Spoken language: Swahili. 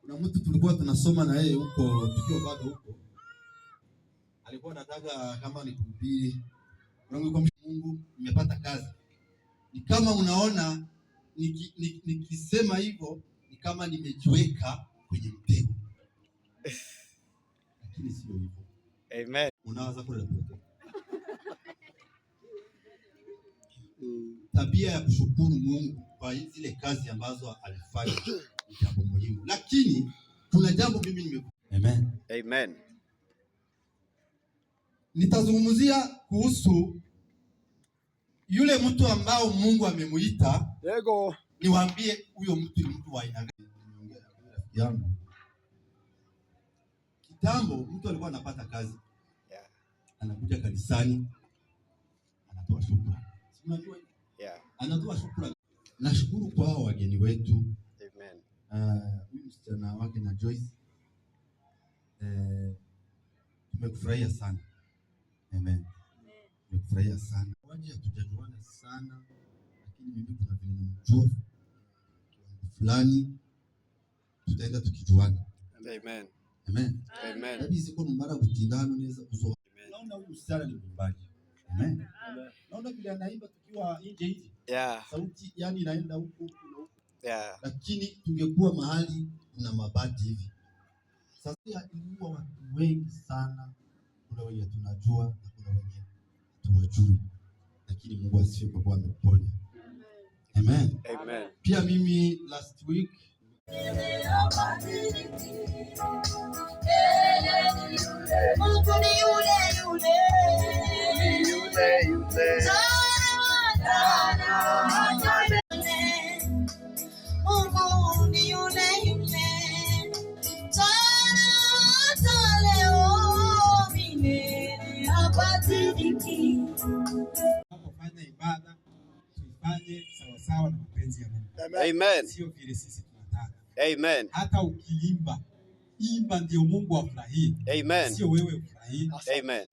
Kuna mtu tulikuwa tunasoma na yeye huko tukiwa bado huko. Alikuwa anataka kama nikuhubiri. Kwa Mungu nimepata kazi. Ni kama unaona nikisema hivyo ni kama nimejiweka kwenye mtego. Lakini sio hivyo. Amen. Unaanza kula pote. Tabia ya kushukuru Mungu kwa zile kazi ambazo alifanya ni jambo muhimu. Lakini kuna jambo mimi Amen. Amen. Nitazungumzia kuhusu yule mtu ambao Mungu amemuita. Yego. Niwaambie huyo mtu ni mtu wa aina gani. Niongea na rafiki yangu. Kitambo mtu alikuwa anapata kazi. Yeah. Anakuja kanisani. Anatoa shukrani. Unajua? Yeah. Anatoa shukrani. Nashukuru kwa hao wageni wetu. Amen. Huyu msichana wake na Joyce. Tumekufurahia sana. Amen. Tumekufurahia sana. Waje hatujajuana sana, lakini mimi kuna vile namjua fulani, tutaenda tukijuana. Amen. Amen. Amen. Nabii siko mara kutindana naweza kuzoa. Naona huyu msichana ni mwimbaji. Amen. Naona vile anaimba tukiwa nje hivi. Yeah. Sauti yani inaenda huko na huko. Yeah. Lakini tungekuwa mahali kuna mabati hivi. Sasa ilikuwa watu wengi sana. Kuna wenye tunajua na kuna wenye tunajui. Lakini Mungu asifiwe kwa kuwa ameponya. Amen. Amen. Pia mimi last week Mungu ni yule. Mungu ni yule. Tunapofanya ibada tuifanye sawa sawa na mapenzi ya Mungu. Amen. Sio vile sisi tunataka. Amen. Hata ukiimba, imba ndio Mungu afurahie. Amen. Sio wewe ufurahie. Amen.